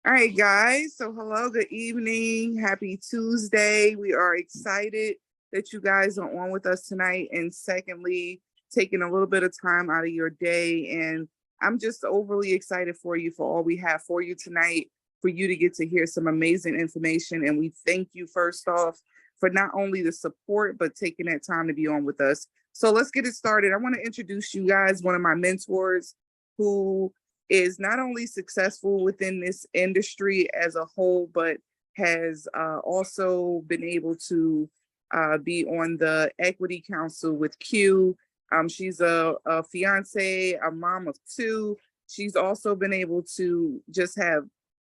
All right, guys. So, hello, good evening. Happy Tuesday. We are excited that you guys are on with us tonight. And secondly, taking a little bit of time out of your day. And I'm just overly excited for you for all we have for you tonight, for you to get to hear some amazing information. And we thank you, first off, for not only the support, but taking that time to be on with us. So, let's get it started. I want to introduce you guys, one of my mentors who is not only successful within this industry as a whole, but has also been able to be on the Equity Council with Q. She's a fiance, a mom of two. She's also been able to just have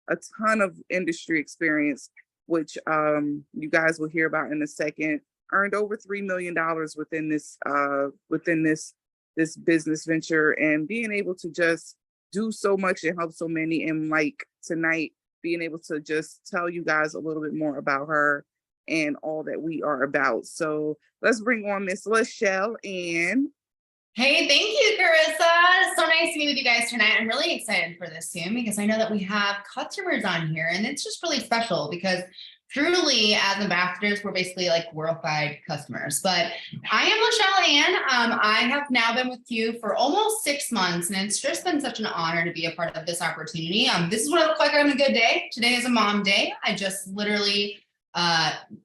a ton of industry experience, which you guys will hear about in a second. Earned over $3 million within this business venture, and being able to just do so much and help so many. And like tonight, being able to just tell you guys a little bit more about her and all that we are about. So let's bring on Miss LaChelle. And hey, thank you, Carissa. So nice to be with you guys tonight. I'm really excited for this soon because I know that we have customers on here, and it's just really special because truly, as ambassadors, we're basically like worldwide customers. But I am LaChelle Ann. I have now been with you for almost 6 months, and it's just been such an honor to be a part of this opportunity. This is what I look like on a good day. Today is a mom day. I just literally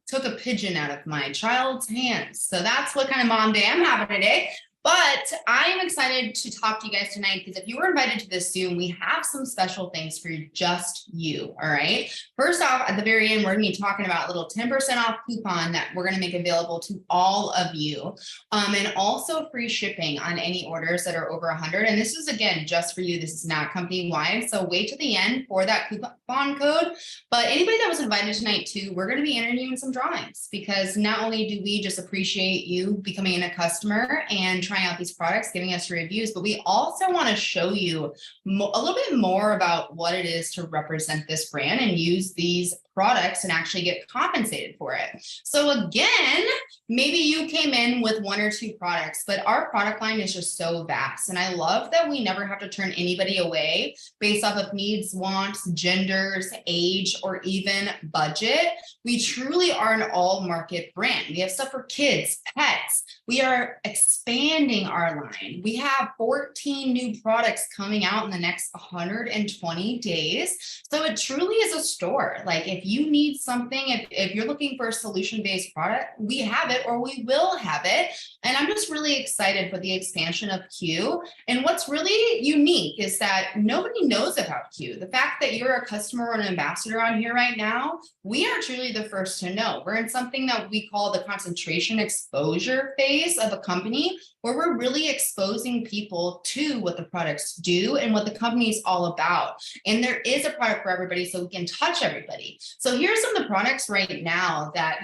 took a pigeon out of my child's hands. So that's what kind of mom day I'm having today. But I am excited to talk to you guys tonight because if you were invited to this Zoom, we have some special things for just you, all right? First off, at the very end, we're going to be talking about a little 10% off coupon that we're going to make available to all of you, and also free shipping on any orders that are over 100. And this is, again, just for you. This is not company-wide, so wait to the end for that coupon code. But anybody that was invited tonight, too, we're going to be entering you in some drawings because not only do we just appreciate you becoming a customer and trying out these products, giving us reviews, but we also want to show you a little bit more about what it is to represent this brand and use these products and actually get compensated for it. So again, maybe you came in with 1 or 2 products, but our product line is just so vast. And I love that we never have to turn anybody away based off of needs, wants, genders, age, or even budget. We truly are an all market brand. We have stuff for kids, pets. We are expanding our line. We have 14 new products coming out in the next 120 days. So it truly is a store. Like if you need something, if you're looking for a solution-based product, we have it or we will have it. And I'm just really excited for the expansion of Q. And what's really unique is that nobody knows about Q. The fact that you're a customer or an ambassador on here right now, we are truly the first to know. We're in something that we call the concentration exposure phase of a company, where we're really exposing people to what the products do and what the company is all about. And there is a product for everybody, so we can touch everybody. So here's some of the products right now that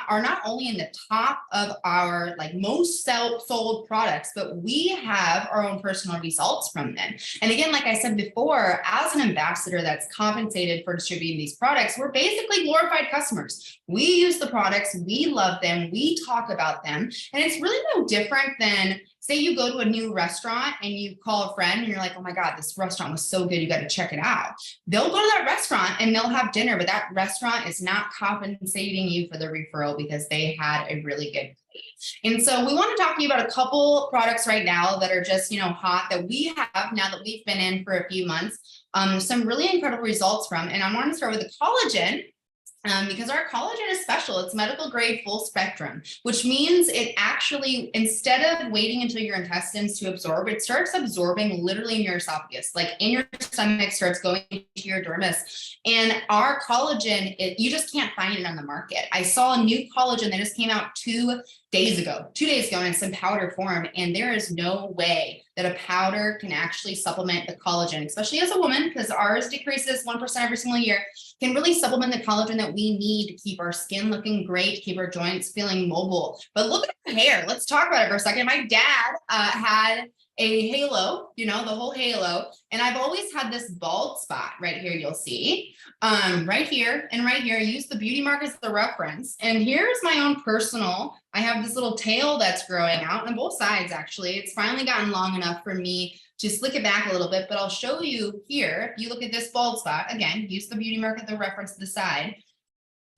are not only in the top of our most sold products, but we have our own personal results from them. And again, like I said before, as an ambassador that's compensated for distributing these products, we're basically glorified customers. We use the products, we love them, we talk about them, and it's really no different than, say you go to a new restaurant and you call a friend and you're like, oh my God, this restaurant was so good, you got to check it out. They'll go to that restaurant and they'll have dinner, but that restaurant is not compensating you for the referral because they had a really good plate. And so we want to talk to you about a couple products right now that are just, hot that we have now that we've been in for a few months, some really incredible results from. And I want to start with the collagen. Because our collagen is special. It's medical grade full spectrum, which means it actually, instead of waiting until your intestines to absorb, it starts absorbing literally in your esophagus, like in your stomach, starts going to your dermis. And our collagen, you just can't find it on the market. I saw a new collagen that just came out 2 days ago, and it's in powder form. And there is no way that a powder can actually supplement the collagen, especially as a woman, because ours decreases 1% every single year, can really supplement the collagen that we need to keep our skin looking great, to keep our joints feeling mobile. But look at the hair. Let's talk about it for a second. My dad had a halo, you know, the whole halo. And I've always had this bald spot right here, you'll see, right here and right here. I use the beauty mark as the reference. And here's my own personal, I have this little tail that's growing out on both sides, actually. It's finally gotten long enough for me to slick it back a little bit, but I'll show you here. If you look at this bald spot, again, use the beauty mark as the reference to the side.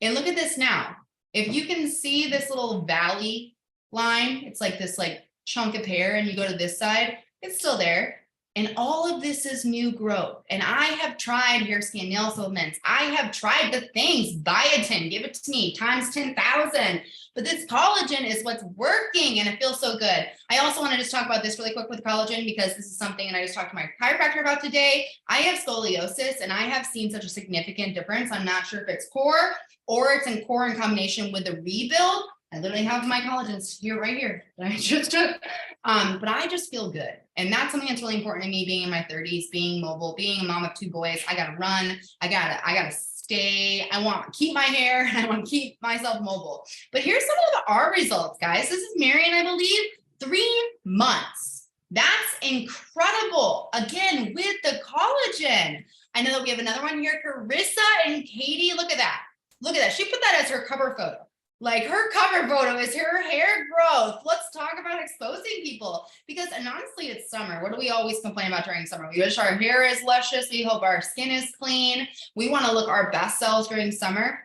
And look at this now. If you can see this little valley line, it's like this like chunk of hair, and you go to this side, it's still there. And all of this is new growth. And I have tried hair, skin, nail supplements. I have tried the things, biotin, give it to me, times 10,000. But this collagen is what's working, and it feels so good. I also want to just talk about this really quick with collagen, because this is something, and I just talked to my chiropractor about today. I have scoliosis, and I have seen such a significant difference. I'm not sure if it's core or it's in core in combination with the rebuild. I literally have my collagens here, right here, that I just took. But I just feel good. And that's something that's really important to me, being in my 30s, being mobile, being a mom of 2 boys. I gotta run, I gotta stay, I want to keep my hair, and I want to keep myself mobile. But here's some of our results, guys. This is Marion, I believe, 3 months. That's incredible. Again, with the collagen. I know that we have another one here, Carissa and Katie. Look at that. Look at that. She put that as her cover photo. Like, her cover photo is her hair growth. Let's talk about exposing people, because, and honestly, it's summer. What do we always complain about during summer? We wish our hair is luscious. We hope our skin is clean. We want to look our best selves during summer.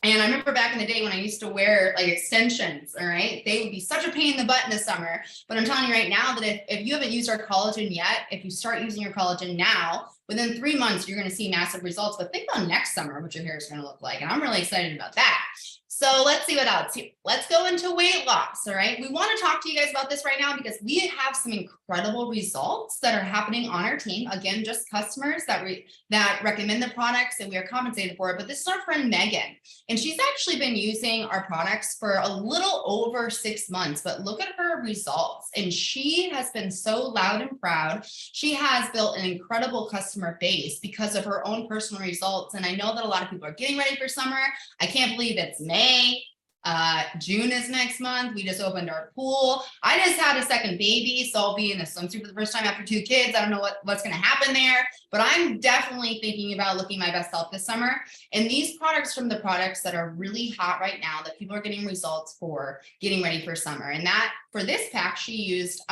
And I remember back in the day when I used to wear like extensions, all right, they would be such a pain in the butt in the summer. But I'm telling you right now that if you haven't used our collagen yet, if you start using your collagen now, within 3 months, you're going to see massive results. But think about next summer, what your hair is going to look like. And I'm really excited about that. So let's see what else. Let's go into weight loss. All right. We want to talk to you guys about this right now, because we have some incredible results that are happening on our team. Again, just customers that recommend the products, and we are compensated for it. But this is our friend Megan, and she's actually been using our products for a little over 6 months. But look at her results, and she has been so loud and proud. She has built an incredible customer base because of her own personal results. And I know that a lot of people are getting ready for summer. I can't believe it's May. June is next month. We just opened our pool. I just had a second baby, so I'll be in a swimsuit for the first time after 2 kids. I don't know what's going to happen there, but I'm definitely thinking about looking my best self this summer. And these products from the products that are really hot right now that people are getting results for getting ready for summer. And that for this pack, she used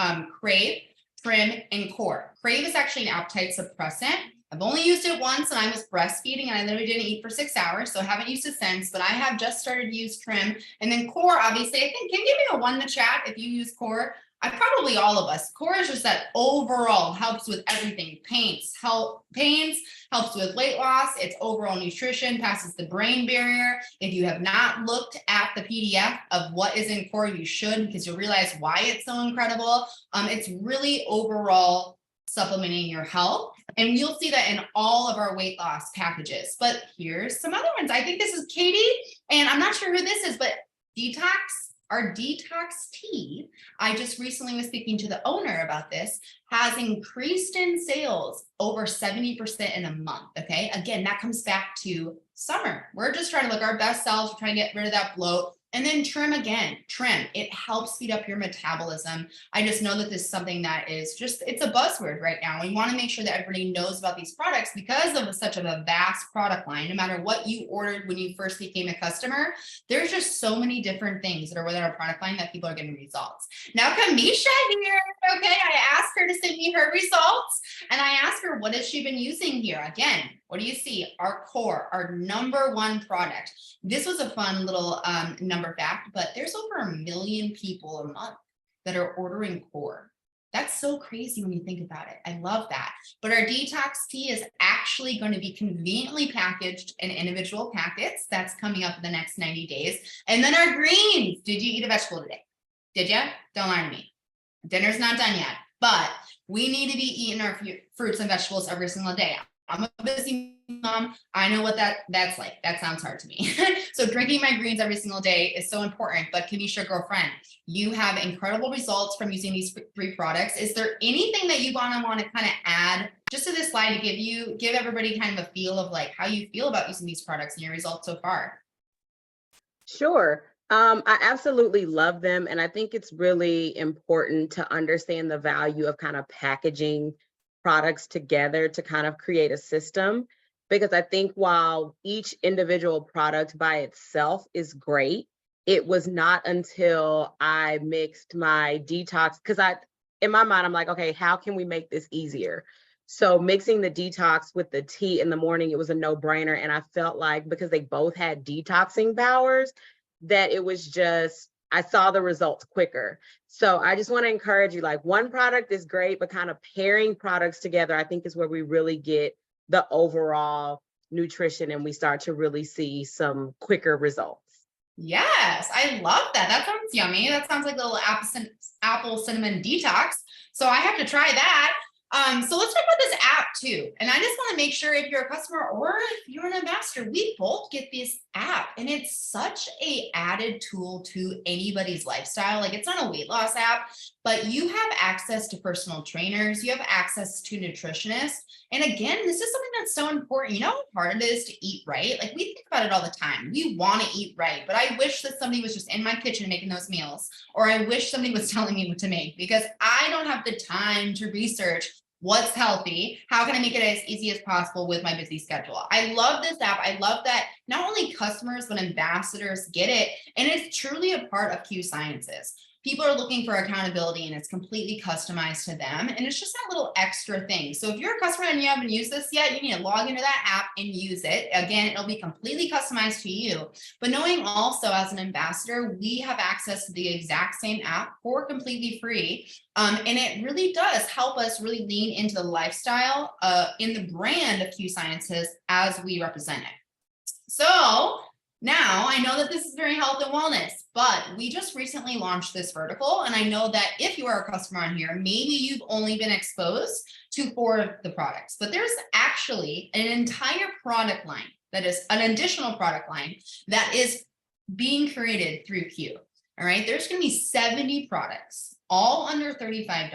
Crave, Trim, and Core. Crave is actually an appetite suppressant. I've only used it once, and I was breastfeeding, and I literally didn't eat for 6 hours, so I haven't used it since, but I have just started to use Trim. And then Core, obviously, I think, can you give me a 1 in the chat if you use Core? Probably all of us. Core is just that overall helps with everything. Pains, helps with weight loss. It's overall nutrition, passes the brain barrier. If you have not looked at the PDF of what is in Core, you should, because you'll realize why it's so incredible. It's really overall supplementing your health. And you'll see that in all of our weight loss packages. But here's some other ones. I think this is Katie, and I'm not sure who this is, but our detox tea, I just recently was speaking to the owner about this, has increased in sales over 70% in a month. Okay. Again, that comes back to summer. We're just trying to look our best selves. We're trying to get rid of that bloat. And then Trim again, Trim, it helps speed up your metabolism. I just know that this is something that is just, it's a buzzword right now. We want to make sure that everybody knows about these products because of such of a vast product line. No matter what you ordered when you first became a customer, there's just so many different things that are within our product line that people are getting results. Now, Kamesha here, okay, I asked her to send me her results, and I asked her, what has she been using here? Again, what do you see? Our Core, our #1 product. This was a fun little number fact, but there's over 1 million people a month that are ordering Core. That's so crazy when you think about it. I love that. But our detox tea is actually going to be conveniently packaged in individual packets. That's coming up in the next 90 days. And then our greens. Did you eat a vegetable today? Did you? Don't lie to me. Dinner's not done yet, but we need to be eating our fruits and vegetables every single day. I'm a busy mom. I know what that's like. That sounds hard to me. So drinking my greens every single day is so important. But Kamesha, girlfriend, you have incredible results from using these 3 products. Is there anything that you want to kind of add just to this slide to give everybody kind of a feel of like how you feel about using these products and your results so far? Sure. I absolutely love them. And I think it's really important to understand the value of kind of packaging products together to kind of create a system. Because I think while each individual product by itself is great, it was not until I mixed my detox, because in my mind, I'm like, okay, how can we make this easier? So mixing the detox with the tea in the morning, it was a no-brainer. And I felt like because they both had detoxing powers, that it was just, I saw the results quicker. So I just want to encourage you, like one product is great, but kind of pairing products together, I think is where we really get the overall nutrition and we start to really see some quicker results. Yes, I love that. That sounds yummy. That sounds like a little apple cinnamon detox. So I have to try that. So let's talk about this app too. And I just want to make sure if you're a customer or if you're an ambassador, we both get this app, and it's such a added tool to anybody's lifestyle. Like, it's not a weight loss app, but you have access to personal trainers, you have access to nutritionists. And again, this is something that's so important. You know how hard it is to eat right? Like, we think about it all the time. We want to eat right, but I wish that somebody was just in my kitchen making those meals, or I wish somebody was telling me what to make, because I don't have the time to research what's healthy. How can I make it as easy as possible with my busy schedule? I love this app. I love that not only customers, but ambassadors get it. And it's truly a part of Q Sciences. People are looking for accountability, and it's completely customized to them. And it's just that little extra thing. So if you're a customer and you haven't used this yet, you need to log into that app and use it. Again, it'll be completely customized to you. But knowing also, as an ambassador, we have access to the exact same app for completely free. And it really does help us really lean into the lifestyle in the brand of Q Sciences as we represent it. So now I know that this is very health and wellness, but we just recently launched this vertical. And I know that if you are a customer on here, maybe you've only been exposed to 4 of the products, but there's actually an entire product line that is an additional product line that is being created through Q. All right. There's going to be 70 products, all under $35.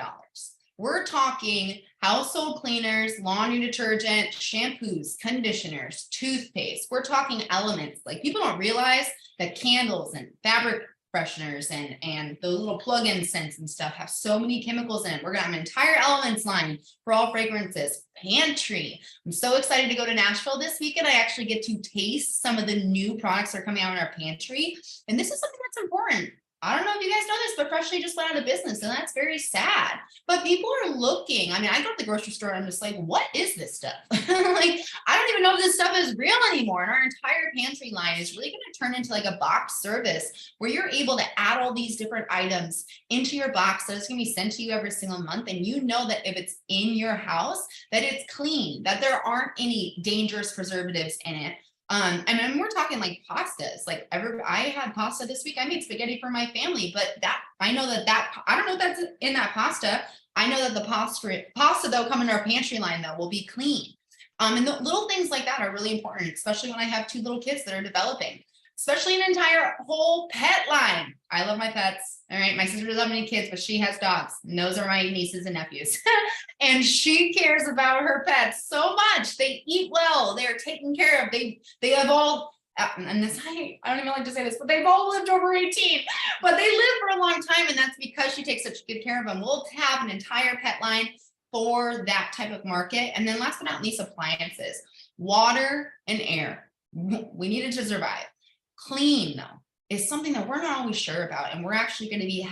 We're talking household cleaners, laundry detergent, shampoos, conditioners, toothpaste. We're talking elements. Like, people don't realize that candles and fabric fresheners and the little plug-in scents and stuff have so many chemicals in it. We're gonna have an entire elements line for all fragrances. Pantry. I'm so excited to go to Nashville this weekend. I actually get to taste some of the new products that are coming out in our pantry. And this is something that's important. I don't know if you guys know this, but Freshly just went out of business, and that's very sad. But people are looking. I mean, I go to the grocery store and I'm just like, what is this stuff? Like, I don't even know if this stuff is real anymore. And our entire pantry line is really going to turn into like a box service where you're able to add all these different items into your box that it's going to be sent to you every single month. And you know that if it's in your house, that it's clean, that there aren't any dangerous preservatives in it. And then we're talking like pastas. Like, I had pasta this week. I made spaghetti for my family, but I know that I don't know if that's in that pasta. I know that the pasta though coming to our pantry line though will be clean. And the little things like that are really important, especially when I have 2 little kids that are developing, especially an entire whole pet line. I love my pets. All right. My sister doesn't have any kids, but she has dogs. And those are my nieces and nephews. And she cares about her pets so much. They eat well. They're taken care of. They have all, and this, I don't even like to say this, but they've all lived over 18, but they live for a long time. And that's because she takes such good care of them. We'll have an entire pet line for that type of market. And then last but not least, appliances, water and air. We need it to survive. Clean though is something that we're not always sure about, and we're actually going to be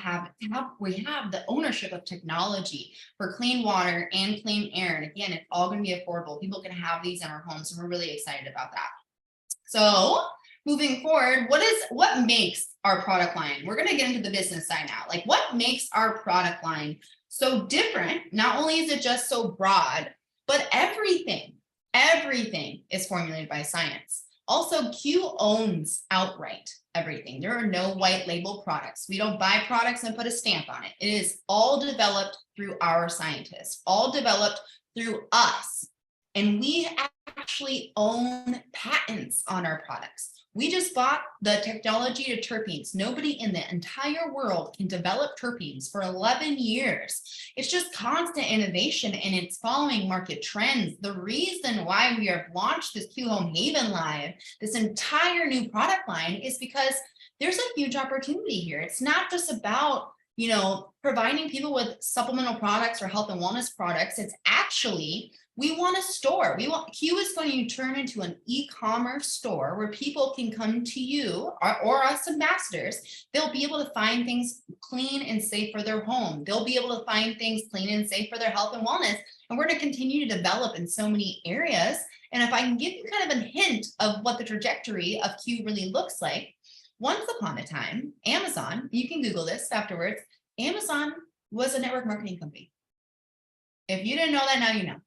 we have the ownership of technology for clean water and clean air. And again, it's all going to be affordable. People can have these in our homes, and we're really excited about that. So moving forward, what makes our product line? We're going to get into the business side now. Like, what makes our product line so different? Not only is it just so broad, but everything is formulated by science. Also, Q owns outright everything. There are no white label products. We don't buy products and put a stamp on it. It is all developed through our scientists, all developed through us. And we actually own patents on our products. We just bought the technology to terpenes. Nobody in the entire world can develop terpenes for 11 years. It's just constant innovation, and it's following market trends. The reason why we have launched this Q Home Haven Live, this entire new product line, is because there's a huge opportunity here. It's not just about, providing people with supplemental products or health and wellness products. It's actually, we want a store. Q is going to turn into an e-commerce store where people can come to you or us ambassadors. They'll be able to find things clean and safe for their home. They'll be able to find things clean and safe for their health and wellness. And we're going to continue to develop in so many areas. And if I can give you kind of a hint of what the trajectory of Q really looks like, once upon a time, Amazon, you can Google this afterwards, Amazon was a network marketing company. If you didn't know that, now you know.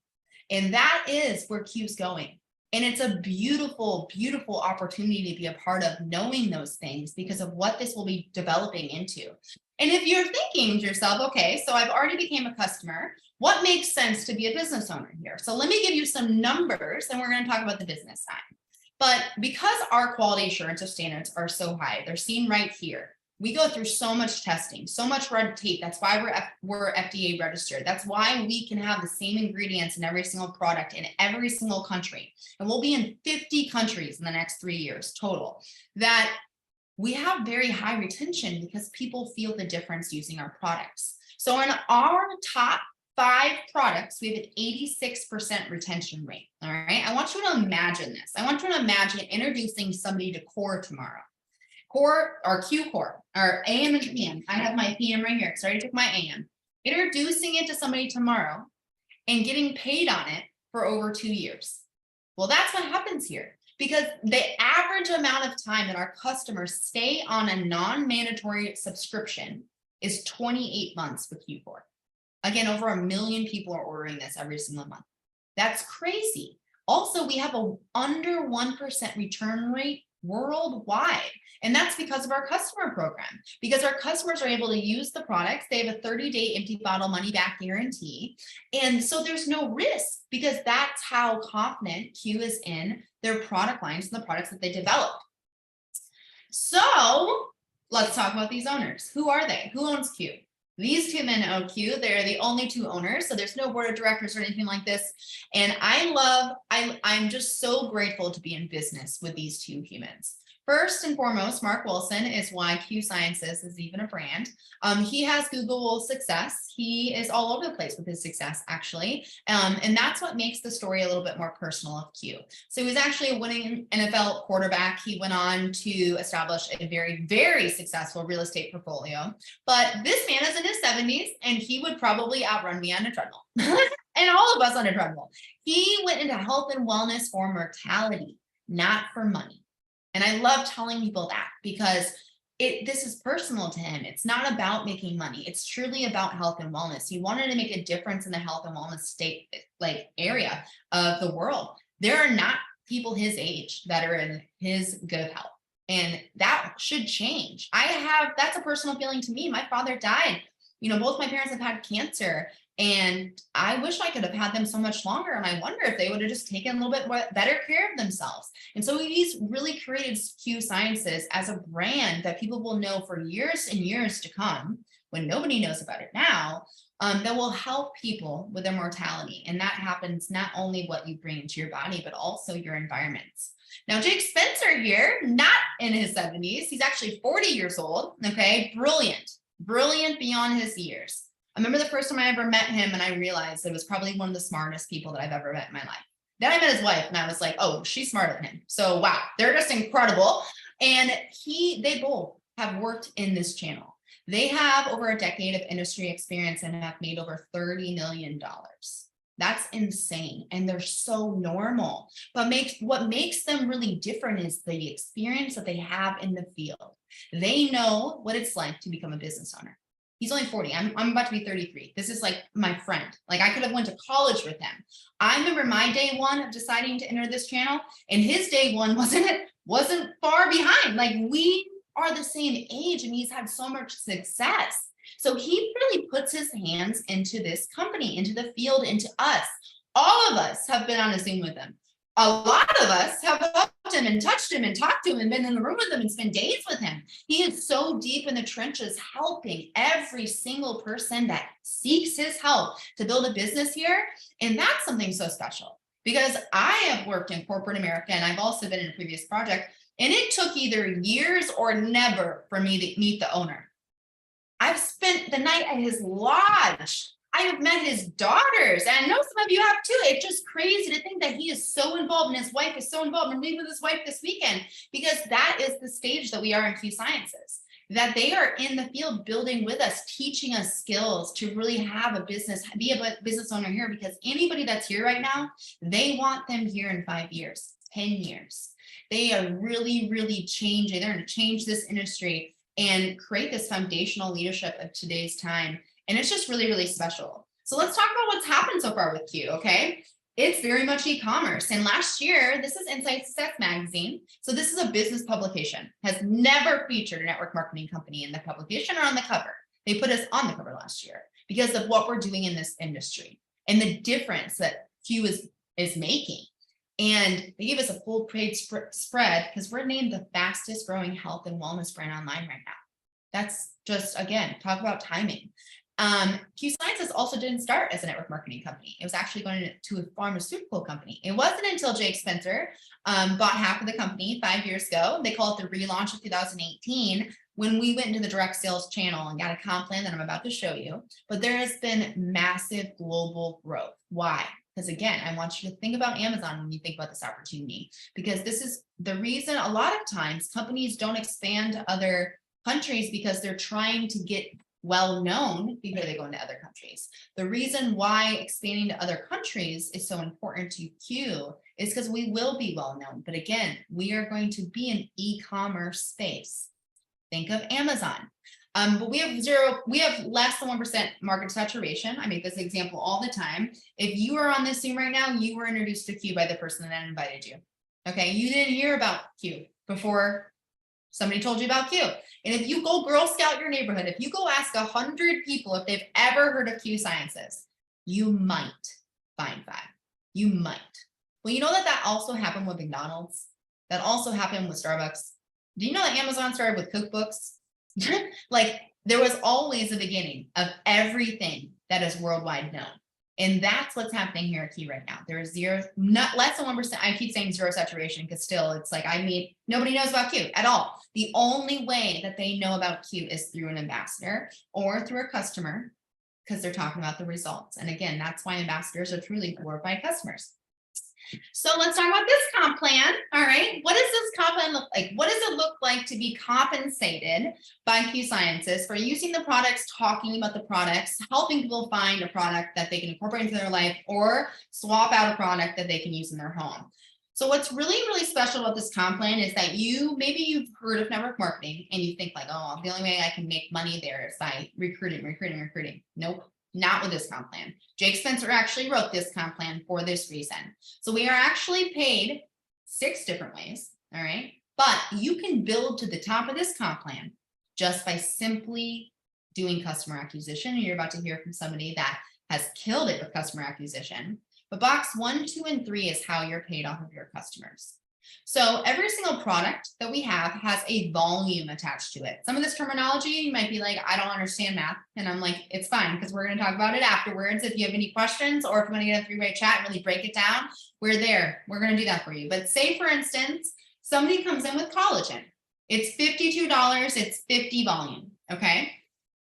And that is where Q's going. And it's a beautiful, beautiful opportunity to be a part of knowing those things because of what this will be developing into. And if you're thinking to yourself, okay, so I've already became a customer, what makes sense to be a business owner here? So let me give you some numbers and we're going to talk about the business side. But because our quality assurance of standards are so high, they're seen right here. We go through so much testing, so much red tape. That's why we're FDA registered. That's why we can have the same ingredients in every single product in every single country. And we'll be in 50 countries in the next 3 years total. That we have very high retention because people feel the difference using our products. So in our top 5 products, we have an 86% retention rate. All right. I want you to imagine this. I want you to imagine introducing somebody to Core tomorrow. Core or Q Core or AM and PM. I have my PM right here because I already took my AM. Introducing it to somebody tomorrow and getting paid on it for over 2 years. Well, that's what happens here because the average amount of time that our customers stay on a non-mandatory subscription is 28 months with Q Core. Again, over 1 million people are ordering this every single month. That's crazy. Also, we have a under 1% return rate worldwide. And that's because of our customer program, because our customers are able to use the products. They have a 30-day empty bottle money back guarantee. And so there's no risk because that's how confident Q is in their product lines and the products that they develop. So let's talk about these owners. Who are they? Who owns Q? These 2 men own Q. They're the only 2 owners. So there's no board of directors or anything like this. And I'm just so grateful to be in business with these 2 humans. First and foremost, Mark Wilson is why Q Sciences is even a brand. He has Google success. He is all over the place with his success, actually. And that's what makes the story a little bit more personal of Q. So he was actually a winning NFL quarterback. He went on to establish a very, very successful real estate portfolio. But this man is in his 70s, and he would probably outrun me on a treadmill. And all of us on a treadmill. He went into health and wellness for mortality, not for money. And I love telling people that because this is personal to him. It's not about making money. It's truly about health and wellness. He wanted to make a difference in the health and wellness area of the world. There are not people his age that are in his good health. And that should change. That's a personal feeling to me. My father died. Both my parents have had cancer. And I wish I could have had them so much longer. And I wonder if they would have just taken a little bit better care of themselves. And so he's really created Q Sciences as a brand that people will know for years and years to come when nobody knows about it now, that will help people with their mortality. And that happens not only what you bring into your body, but also your environments. Now, Jake Spencer here, not in his 70s. He's actually 40 years old. Okay. Brilliant beyond his years. I remember the first time I ever met him and I realized it was probably one of the smartest people that I've ever met in my life. Then I met his wife and I was like, oh, she's smarter than him. So wow, they're just incredible. And they both have worked in this channel. They have over a decade of industry experience and have made over $30 million. That's insane. And they're so normal. But what makes them really different is the experience that they have in the field. They know what it's like to become a business owner. He's only 40. I'm about to be 33. This is like my friend. Like I could have went to college with him. I remember my day one of deciding to enter this channel, and his day one wasn't far behind. Like we are the same age, and he's had so much success. So he really puts his hands into this company, into the field, into us. All of us have been on a Zoom with him. A lot of us have helped him and touched him and talked to him and been in the room with him and spent days with him. He is so deep in the trenches, helping every single person that seeks his help to build a business here. And that's something so special because I have worked in corporate America and I've also been in a previous project. And it took either years or never for me to meet the owner. I've spent the night at his lodge. I have met his daughters, and I know some of you have too. It's just crazy to think that he is so involved and his wife is so involved. I'm meeting with his wife this weekend because that is the stage that we are in Q Sciences, that they are in the field building with us, teaching us skills to really have a business, be a business owner here, because anybody that's here right now, they want them here in 5 years, 10 years. They are really, really changing. They're going to change this industry and create this foundational leadership of today's time. And it's just really, really special. So let's talk about what's happened so far with Q, okay? It's very much e-commerce. And last year, this is Insight Success Magazine. So this is a business publication, has never featured a network marketing company in the publication or on the cover. They put us on the cover last year because of what we're doing in this industry and the difference that Q is making. And they gave us a full page spread because we're named the fastest growing health and wellness brand online right now. That's just, again, talk about timing. Q Sciences also didn't start as a network marketing company. It was actually going to a pharmaceutical company. It wasn't until Jake Spencer bought half of the company 5 years ago. They call it the relaunch of 2018, when we went into the direct sales channel and got a comp plan that I'm about to show you. But there has been massive global growth. Why? Because again, I want you to think about Amazon when you think about this opportunity, because this is the reason a lot of times companies don't expand to other countries because they're trying to get well known before they go into other countries. The reason why expanding to other countries is so important to Q is because we will be well known. But again, we are going to be an e-commerce space. Think of Amazon. But we have less than 1% market saturation. I make this example all the time. If you are on this Zoom right now, you were introduced to Q by the person that invited you. Okay, you didn't hear about Q before somebody told you about Q. And if you go Girl Scout your neighborhood, if you go ask 100 people if they've ever heard of Q Sciences, you might find 5. You might. Well, you know that also happened with McDonald's. That also happened with Starbucks. Do you know that Amazon started with cookbooks? Like, there was always a beginning of everything that is worldwide known. And that's what's happening here at Q right now. There is less than 1%. I keep saying zero saturation because still it's like, nobody knows about Q at all. The only way that they know about Q is through an ambassador or through a customer, because they're talking about the results. And again, that's why ambassadors are truly glorified customers. So let's talk about this comp plan. All right. What does this comp plan look like? What does it look like to be compensated by Q Sciences for using the products, talking about the products, helping people find a product that they can incorporate into their life or swap out a product that they can use in their home? So what's really, really special about this comp plan is that maybe you've heard of network marketing and you think like, oh, the only way I can make money there is by recruiting. Nope. Not with this comp plan. Jake Spencer actually wrote this comp plan for this reason. So we are actually paid 6 different ways, all right? But you can build to the top of this comp plan just by simply doing customer acquisition. And you're about to hear from somebody that has killed it with customer acquisition. But box 1, 2, and 3 is how you're paid off of your customers. So every single product that we have has a volume attached to it. Some of this terminology, you might be like, I don't understand math. And I'm like, it's fine, because we're going to talk about it afterwards. If you have any questions, or if you want to get a 3-way chat and really break it down, we're there. We're going to do that for you. But say, for instance, somebody comes in with collagen. It's $52. It's 50 volume. Okay.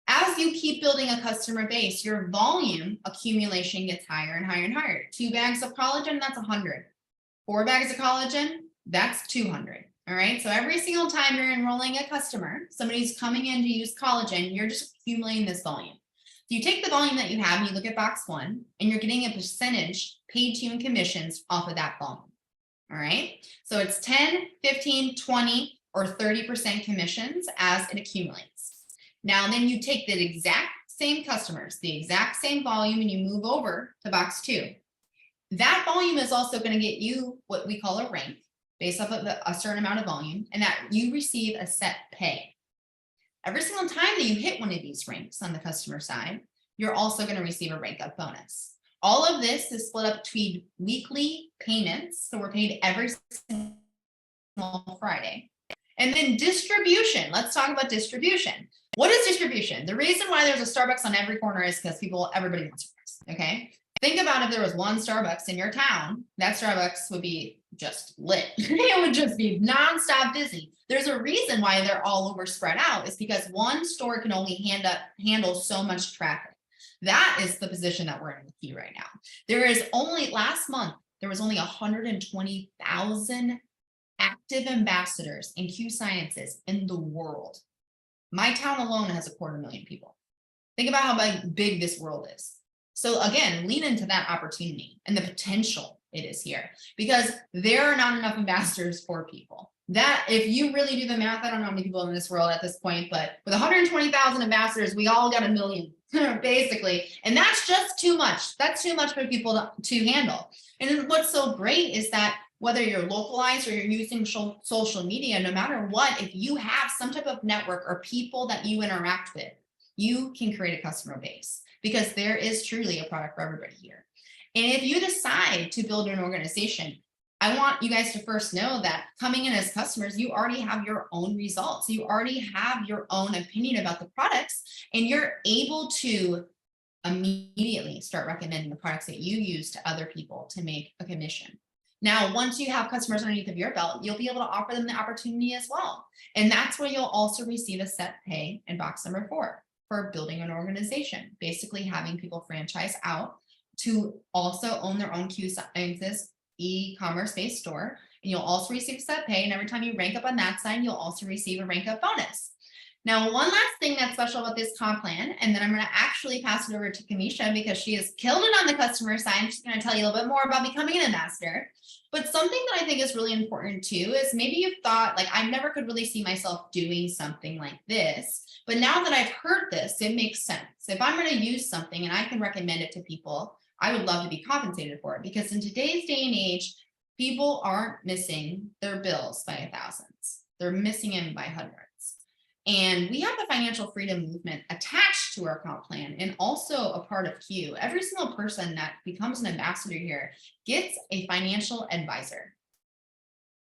As you keep building a customer base, your volume accumulation gets higher and higher and higher. 2 bags of collagen, that's 100. 4 bags of collagen, that's 200. All right. So every single time you're enrolling a customer, somebody's coming in to use collagen, you're just accumulating this volume. So you take the volume that you have and you look at box 1, and you're getting a percentage paid to you in commissions off of that volume. All right. So it's 10, 15, 20, or 30% commissions as it accumulates. Now, then you take the exact same customers, the exact same volume, and you move over to box 2. That volume is also going to get you what we call a rank based off of a certain amount of volume, and that you receive a set pay. Every single time that you hit one of these ranks on the customer side, you're also going to receive a rank up bonus. All of this is split up between weekly payments. So we're paid every single Friday. And then distribution. Let's talk about distribution. What is distribution? The reason why there's a Starbucks on every corner is because everybody wants Starbucks. Okay. Think about if there was one Starbucks in your town, that Starbucks would be just lit. It would just be nonstop busy. There's a reason why they're all over spread out. Is because one store can only handle so much traffic. That is the position that we're in with Q right now. There is only, last month, there was only 120,000 active ambassadors in Q Sciences in the world. My town alone has 250,000 people. Think about how big this world is. So again, lean into that opportunity and the potential it is here, because there are not enough ambassadors for people. That, if you really do the math, I don't know how many people in this world at this point, but with 120,000 ambassadors, we all got 1 million basically. And that's just too much. That's too much for people to handle. And what's so great is that whether you're localized or you're using social media, no matter what, if you have some type of network or people that you interact with, you can create a customer base, because there is truly a product for everybody here. And if you decide to build an organization, I want you guys to first know that coming in as customers, you already have your own results. You already have your own opinion about the products, and you're able to immediately start recommending the products that you use to other people to make a commission. Now, once you have customers underneath of your belt, you'll be able to offer them the opportunity as well. And that's where you'll also receive a set pay in box number 4 for building an organization, basically having people franchise out to also own their own Q Sciences e-commerce based store. And you'll also receive set pay. And every time you rank up on that side, you'll also receive a rank up bonus. Now, one last thing that's special about this comp plan, and then I'm going to actually pass it over to Kamesha, because she has killed it on the customer side. She's going to tell you a little bit more about becoming an ambassador. But something that I think is really important too is maybe you've thought, like, I never could really see myself doing something like this. But now that I've heard this, it makes sense. If I'm going to use something and I can recommend it to people, I would love to be compensated for it, because in today's day and age, people aren't missing their bills by thousands. They're missing them by hundreds. And we have the financial freedom movement attached to our comp plan and also a part of Q. Every single person that becomes an ambassador here gets a financial advisor.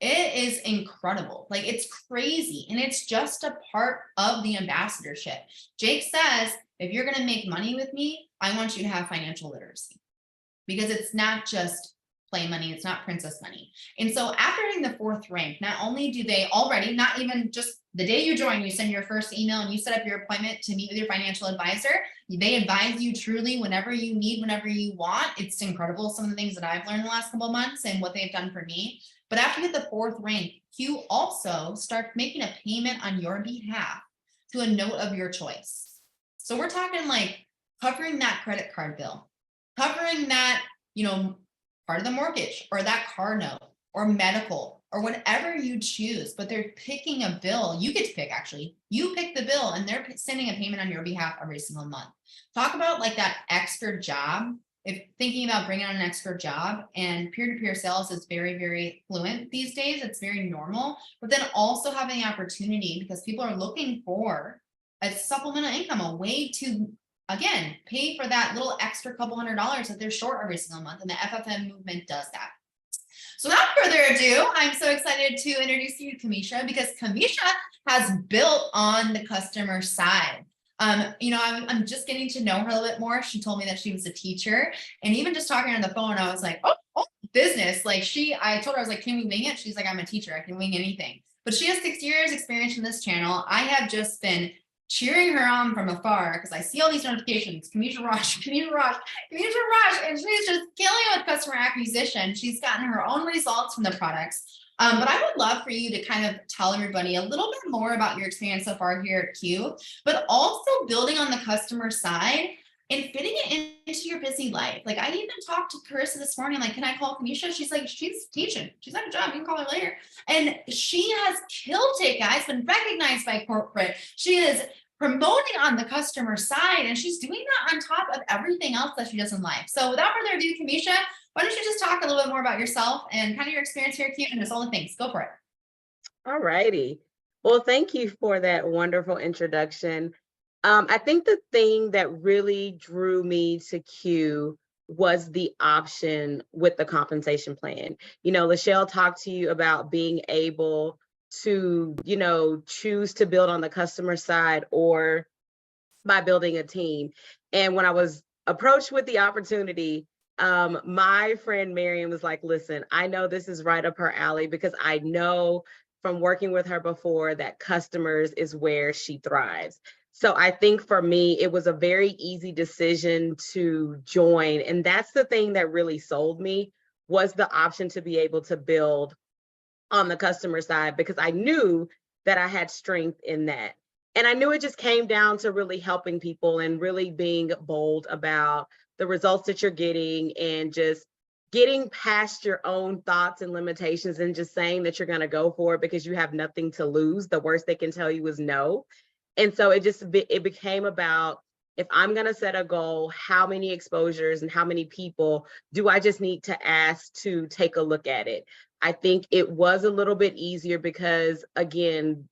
It is incredible. Like, it's crazy. And it's just a part of the ambassadorship. Jake says, if you're going to make money with me, I want you to have financial literacy, because it's not just play money. It's not princess money. And so after hitting the 4th rank, not only do they already, not even just the day you join, you send your first email and you set up your appointment to meet with your financial advisor. They advise you truly whenever you need, whenever you want. It's incredible. Some of the things that I've learned the last couple of months and what they've done for me. But after you get the 4th rank, Q also starts making a payment on your behalf to a note of your choice. So we're talking like covering that credit card bill, covering that, part of the mortgage or that car note or medical or whatever you choose, but they're picking a bill. You get to pick, actually. You pick the bill and they're sending a payment on your behalf every single month. Talk about like that extra job. If thinking about bringing on an extra job, and peer-to-peer sales is very, very fluent these days. It's very normal, but then also having the opportunity, because people are looking for a supplemental income, a way to, again, pay for that little extra couple $100 that they're short every single month. And the FFM movement does that. So without further ado, I'm so excited to introduce you to Kamesha, because Kamesha has built on the customer side. I'm just getting to know her a little bit more. She told me that she was a teacher, and even just talking on the phone, I was like, oh, business. Like I told her, I was like, can we wing it? She's like, I'm a teacher. I can wing anything. But she has 6 years experience in this channel. I have just been cheering her on from afar, because I see all these notifications. Kamesha Rush, and she's just killing it with customer acquisition. She's gotten her own results from the products. But I would love for you to kind of tell everybody a little bit more about your experience so far here at Q, but also building on the customer side and fitting it into your busy life. Like, I even talked to Carissa this morning, like, can I call Kamesha? She's like, she's teaching. She's at a job. You can call her later. And she has killed it, guys, been recognized by corporate. She is promoting on the customer side, and she's doing that on top of everything else that she does in life. So without further ado, Kamesha, why don't you just talk a little bit more about yourself and kind of your experience here at Q and just all the things. Go for it. All righty. Well, thank you for that wonderful introduction. I think the thing that really drew me to Q was the option with the compensation plan. LaChelle talked to you about being able to, choose to build on the customer side or by building a team. And when I was approached with the opportunity, My friend Miriam was like, listen, I know this is right up her alley because I know from working with her before that customers is where she thrives. So I think for me, it was a very easy decision to join. And that's the thing that really sold me, was the option to be able to build on the customer side, because I knew that I had strength in that. And I knew it just came down to really helping people and really being bold about the results that you're getting, and just getting past your own thoughts and limitations and just saying that you're going to go for it because you have nothing to lose. The worst they can tell you is no. And so it became about, if I'm going to set a goal, how many exposures and how many people do I just need to ask to take a look at it? I think it was a little bit easier because, again,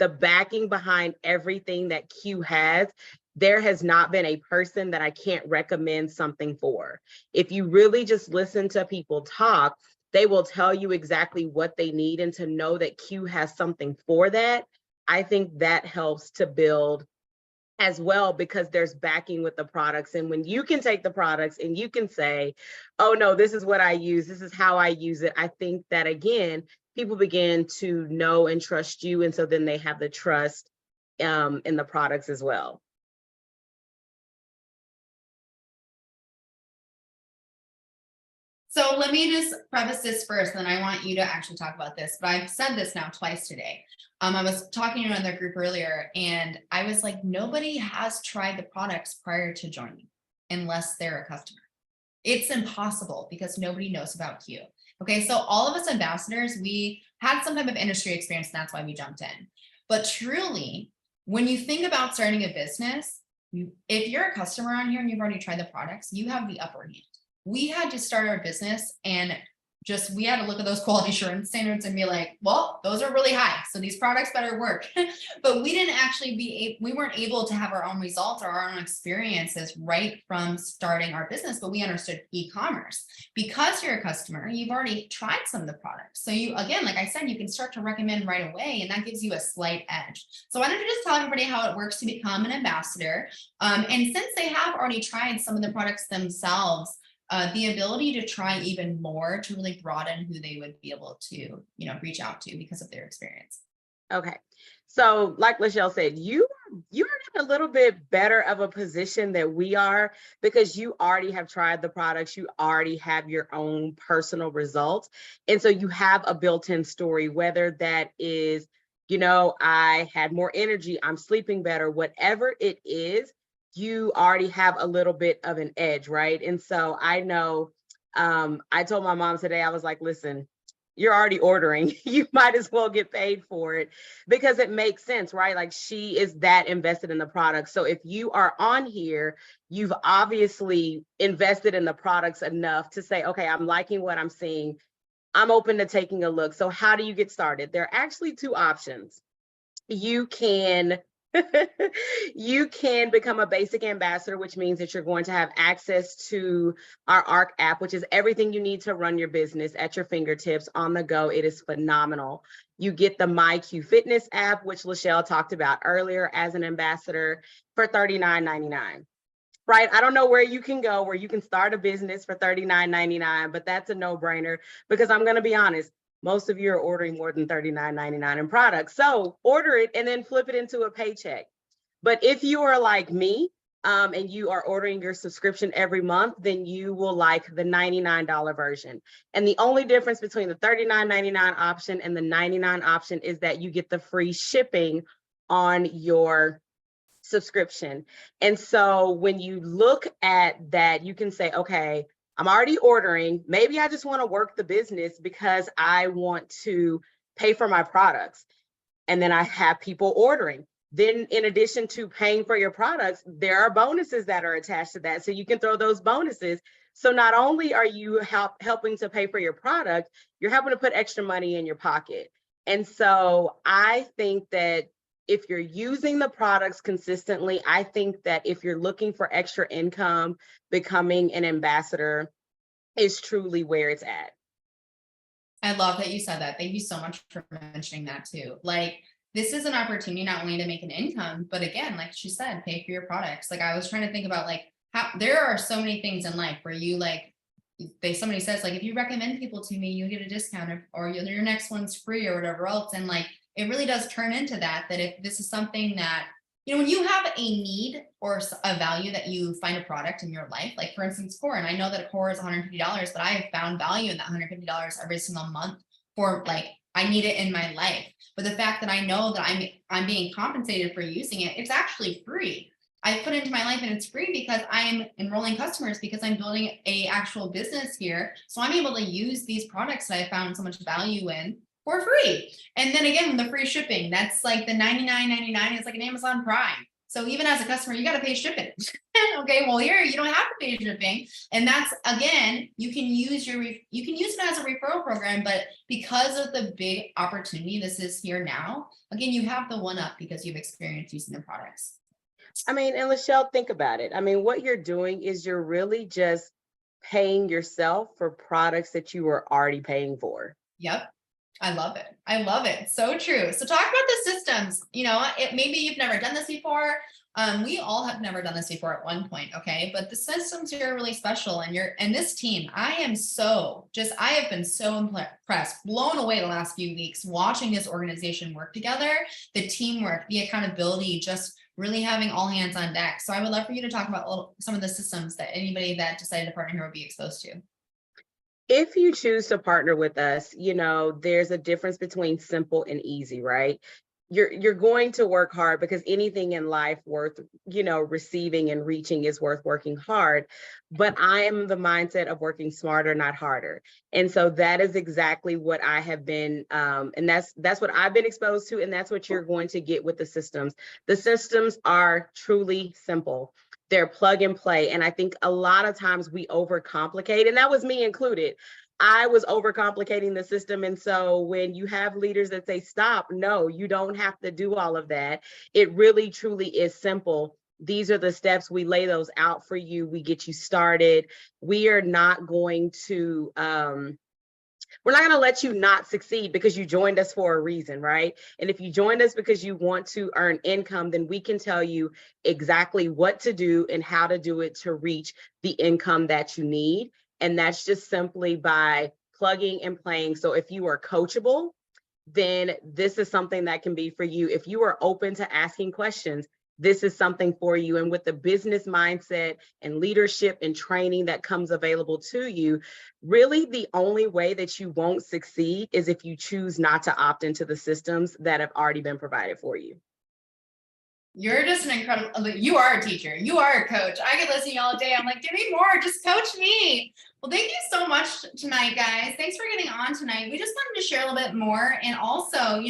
the backing behind everything that Q has, there has not been a person that I can't recommend something for. If you really just listen to people talk, they will tell you exactly what they need, and to know that Q has something for that, I think that helps to build as well, because there's backing with the products. And when you can take the products and you can say, oh no, this is what I use, this is how I use it, I think that, again, people begin to know and trust you. And so then they have the trust in the products as well. So let me just preface this first, and I want you to actually talk about this, but I've said this now twice today. I was talking to another group earlier, and I was like, nobody has tried the products prior to joining unless they're a customer. It's impossible because nobody knows about Q. Okay, so all of us ambassadors, we had some type of industry experience, and that's why we jumped in. But truly, when you think about starting a business, if you're a customer on here and you've already tried the products, you have the upper hand. We had to start our business, and we had to look at those quality assurance standards and be like, well, those are really high, so these products better work. But we didn't actually we weren't able to have our own results or our own experiences right from starting our business, but we understood e-commerce. Because you're a customer, you've already tried some of the products. So you, again, like I said, you can start to recommend right away, and that gives you a slight edge. So why don't you just tell everybody how it works to become an ambassador? And since they have already tried some of the products themselves, the ability to try even more to really broaden who they would be able to, reach out to because of their experience. Okay. So like LaChelle said, you're in a little bit better of a position than we are, because you already have tried the products, you already have your own personal results. And so you have a built-in story, whether that is, I had more energy, I'm sleeping better, whatever it is, you already have a little bit of an edge, right? And so I know, I told my mom today, I was like, listen, you're already ordering, you might as well get paid for it, because it makes sense, right? Like, she is that invested in the product. So if you are on here, you've obviously invested in the products enough to say, okay, I'm liking what I'm seeing, I'm open to taking a look. So how do you get started? There are actually two options. You can you can become a basic ambassador, which means that you're going to have access to our ARC app, which is everything you need to run your business at your fingertips on the go. It is phenomenal. You get the MyQ Fitness app, which LaChelle talked about earlier, as an ambassador for $39.99. Right? I don't know where you can go where you can start a business for $39.99, but that's a no-brainer, because I'm going to be honest, most of you are ordering more than $39.99 in products. So order it and then flip it into a paycheck. But if you are like me, and you are ordering your subscription every month, then you will like the $99 version. And the only difference between the $39.99 option and the $99 option is that you get the free shipping on your subscription. And so when you look at that, you can say, okay, I'm already ordering. Maybe I just want to work the business because I want to pay for my products. And then I have people ordering. Then in addition to paying for your products, there are bonuses that are attached to that. So you can throw those bonuses. So not only are you helping to pay for your product, you're helping to put extra money in your pocket. And so I think that if you're using the products consistently, I think that if you're looking for extra income, becoming an ambassador is truly where it's at. I love that you said that. Thank you so much for mentioning that too. Like, this is an opportunity not only to make an income, but again, like she said, pay for your products. Like, I was trying to think about like how there are so many things in life where you like somebody says like, if you recommend people to me, you get a discount, or your next one's free or whatever else. And like, it really does turn into that if this is something that, when you have a need or a value that you find a product in your life, like for instance, core, and I know that a core is $150, but I have found value in that $150 every single month for like, I need it in my life. But the fact that I know that I'm being compensated for using it, it's actually free. I put it into my life and it's free because I'm enrolling customers, because I'm building a actual business here. So I'm able to use these products that I found so much value in for free. And then again, the free shipping, that's like the $99.99 is like an Amazon Prime. So even as a customer, you got to pay shipping. Okay, well here you don't have to pay shipping. And that's, again, you can use it as a referral program, but because of the big opportunity this is here now, again, you have the one up because you've experienced using the products. I mean, and LaChelle, think about it. I mean, what you're doing is you're really just paying yourself for products that you were already paying for. Yep. I love it. I love it. So true. So talk about the systems. Maybe you've never done this before. We all have never done this before at one point. Okay. But the systems here are really special. And this team, I have been so impressed, blown away the last few weeks, watching this organization work together, the teamwork, the accountability, just really having all hands on deck. So I would love for you to talk about some of the systems that anybody that decided to partner here would be exposed to. If you choose to partner with us, there's a difference between simple and easy, right? You're going to work hard, because anything in life worth, receiving and reaching is worth working hard. But I am the mindset of working smarter, not harder. And so that is exactly what I have been, and that's what I've been exposed to, and that's what you're going to get with the systems. The systems are truly simple. They're plug and play. And I think a lot of times we overcomplicate, and that was me included. I was overcomplicating the system. And so when you have leaders that say, stop, no, you don't have to do all of that. It really, truly is simple. These are the steps. We lay those out for you. We get you started. We are not going to, we're not going to let you not succeed because you joined us for a reason, right? And if you joined us because you want to earn income, then we can tell you exactly what to do and how to do it to reach the income that you need. And that's just simply by plugging and playing. So if you are coachable, then this is something that can be for you. If you are open to asking questions, this is something for you. And with the business mindset and leadership and training that comes available to you, really the only way that you won't succeed is if you choose not to opt into the systems that have already been provided for you. You're just an incredible, you are a teacher. You are a coach. I could listen to you all day. I'm like, give me more, just coach me. Well, thank you so much tonight, guys. Thanks for getting on tonight. We just wanted to share a little bit more. And also,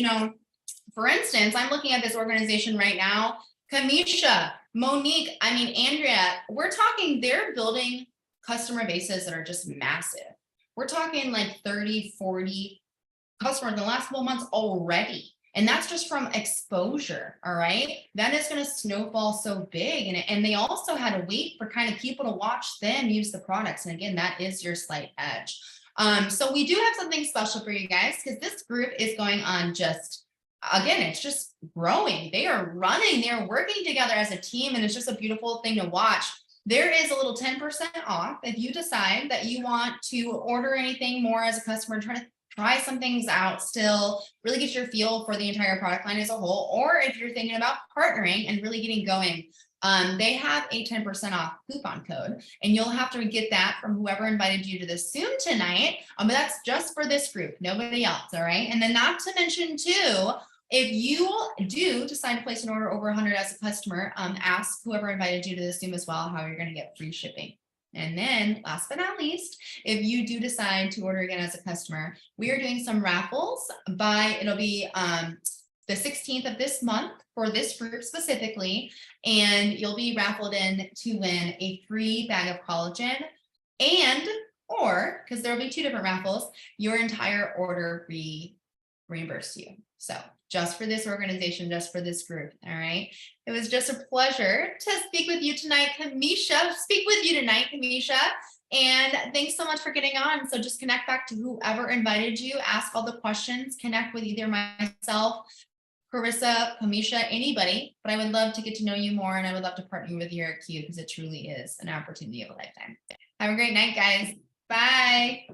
for instance, I'm looking at this organization right now, Kamesha, Monique, Andrea, we're talking, they're building customer bases that are just massive. We're talking like 30, 40 customers in the last couple months already. And that's just from exposure. All right. That is going to snowball so big. And they also had to wait for kind of people to watch them use the products. And again, that is your slight edge. So we do have something special for you guys, because this group is going on it's just growing. They are running, they're working together as a team. And it's just a beautiful thing to watch. There is a little 10% off if you decide that you want to order anything more as a customer, try some things out still, really get your feel for the entire product line as a whole. Or if you're thinking about partnering and really getting going, they have a 10% off coupon code, and you'll have to get that from whoever invited you to this Zoom tonight. But that's just for this group, nobody else. All right. And then not to mention too, if you do decide to place an order over 100 as a customer, ask whoever invited you to this Zoom as well how you're going to get free shipping. And then last but not least, if you do decide to order again as a customer, we are doing some raffles it'll be the 16th of this month for this group specifically. And you'll be raffled in to win a free bag of collagen or because there'll be two different raffles, your entire order reimbursed you. So just for this organization, just for this group. All right. It was just a pleasure to speak with you tonight, Kamesha. And thanks so much for getting on. So just connect back to whoever invited you, ask all the questions, connect with either myself, Carissa, Kamesha, anybody. But I would love to get to know you more, and I would love to partner with you at Q, because it truly is an opportunity of a lifetime. Have a great night, guys. Bye.